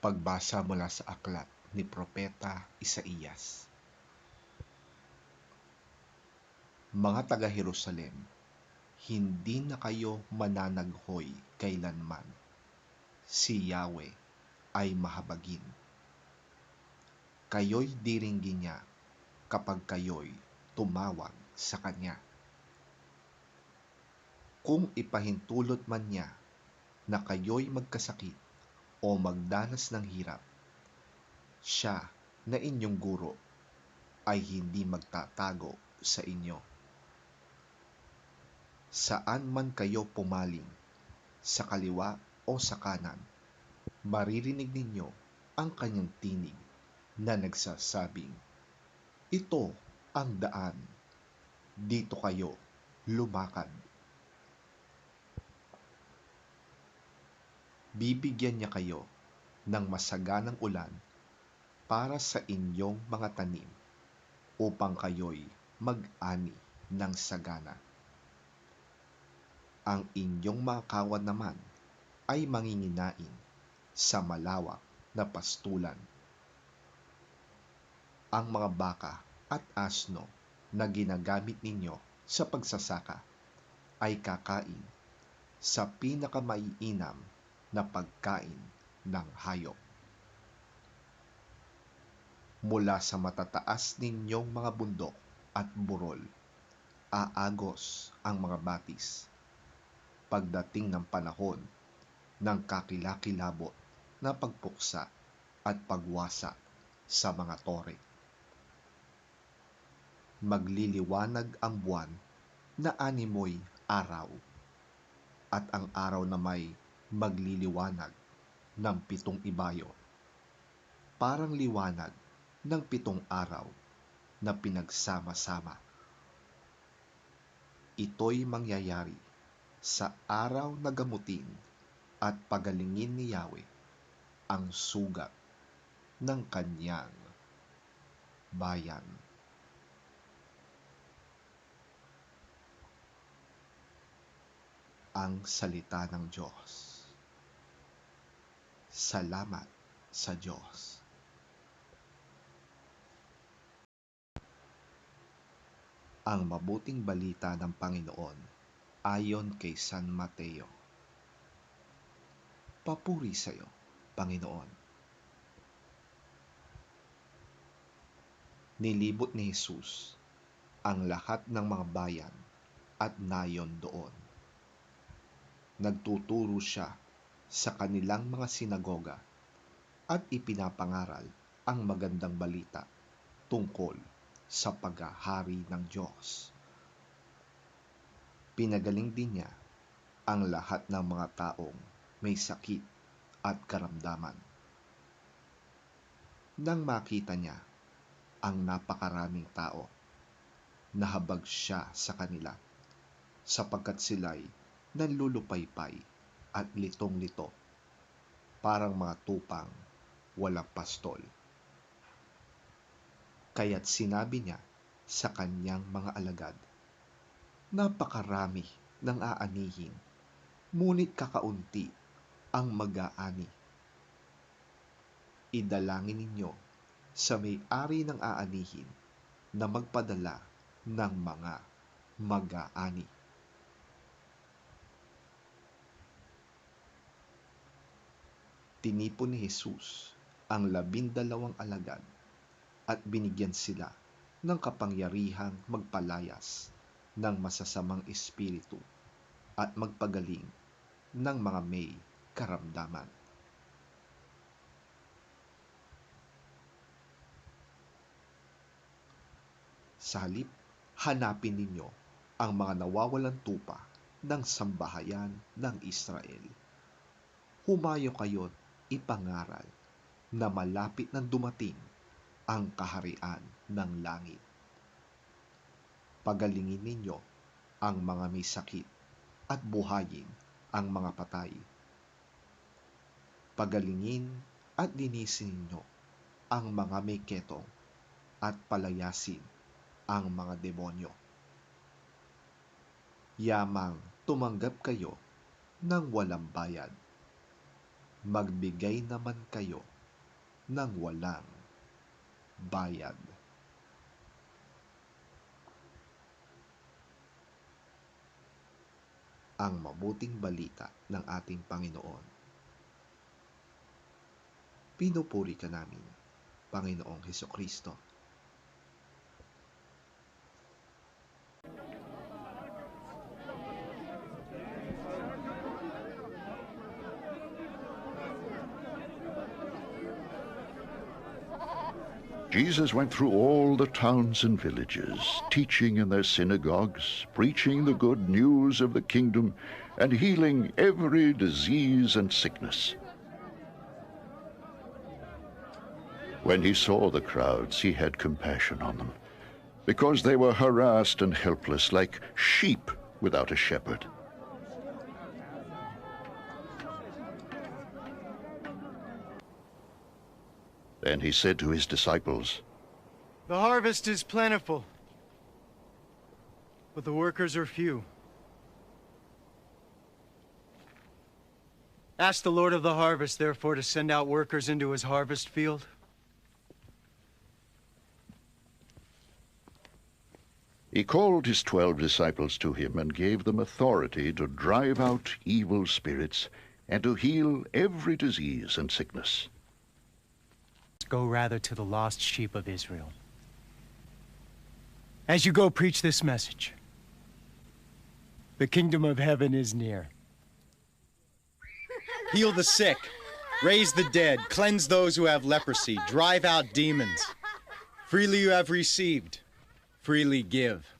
Pagbasa mula sa aklat ni Propeta Isaías. Mga taga-Jerusalem, hindi na kayo mananaghoy kailanman. Si Yahweh ay mahabagin. Kayo'y diringgin niya kapag kayo'y tumawag sa Kanya. Kung ipahintulot man niya na kayo'y magkasakit o magdanas ng hirap, siya na inyong guro ay hindi magtatago sa inyo. Saan man kayo pumaling, sa kaliwa o sa kanan, maririnig ninyo ang kanyang tinig na nagsasabing, "Ito ang daan, dito kayo lumakad." Bibigyan niya kayo ng masaganang ulan para sa inyong mga tanim upang kayo'y mag-ani ng sagana. Ang inyong mga kawan naman ay manginginain sa malawak na pastulan. Ang mga baka at asno na ginagamit ninyo sa pagsasaka ay kakain sa pinakamaiinam na pagkain ng hayop. Mula sa matataas ninyong mga bundok at burol, aagos ang mga batis. Pagdating ng panahon ng kakilakilabot na pagpuksa at pagwasak sa mga tore. Magliliwanag ang buwan na animoy araw, at ang araw na may magliliwanag ng 7 ibayo, parang liwanag ng 7 araw na pinagsama-sama. Ito'y mangyayari sa araw na gamutin at pagalingin ni Yahweh ang sugat ng kanyang bayan. Ang salita ng Diyos. Salamat sa Diyos. Ang mabuting balita ng Panginoon ayon kay San Mateo. Papuri sa iyo, Panginoon. Nilibot ni Jesus ang lahat ng mga bayan at nayon doon. Nagtuturo siya sa kanilang mga sinagoga at ipinapangaral ang magandang balita tungkol sa paghahari ng Diyos. Pinagaling din niya ang lahat ng mga taong may sakit at karamdaman. Nang makita niya ang napakaraming tao, nahabag siya sa kanila sapagkat sila'y nanlulupaypay at litong-lito, parang mga tupang walang pastol. Kaya't sinabi niya sa kanyang mga alagad, "Napakarami ng aanihin, ngunit kakaunti ang mag-aani. Idalangin ninyo sa may-ari ng aanihin na magpadala ng mga mag-aani." Tinipon ni Jesus ang 12 alagad at binigyan sila ng kapangyarihang magpalayas ng masasamang espiritu at magpagaling ng mga may karamdaman. Sa halip, hanapin ninyo ang mga nawawalang tupa ng sambahayan ng Israel. Humayo kayo't ipangaral na malapit nang dumating ang kaharian ng langit. Pagalingin ninyo ang mga may sakit at buhayin ang mga patay. Pagalingin at linisin ninyo ang mga may ketong at palayasin ang mga demonyo. Yamang tumanggap kayo ng walang bayad. magbigay naman kayo ng walang bayad. Ang mabuting balita ng ating Panginoon. Pinupuri ka namin, Panginoong Hesukristo. Jesus went through all the towns and villages, teaching in their synagogues, preaching the good news of the kingdom, and healing every disease and sickness. When he saw the crowds, he had compassion on them, because they were harassed and helpless, like sheep without a shepherd. Then he said to his disciples, "The harvest is plentiful, but the workers are few. Ask the Lord of the harvest, therefore, to send out workers into his harvest field." He called his 12 disciples to him and gave them authority to drive out evil spirits and to heal every disease and sickness. Go rather to the lost sheep of Israel. As you go, preach this message. The kingdom of heaven is near. Heal the sick, raise the dead, cleanse those who have leprosy, drive out demons. Freely you have received, freely give.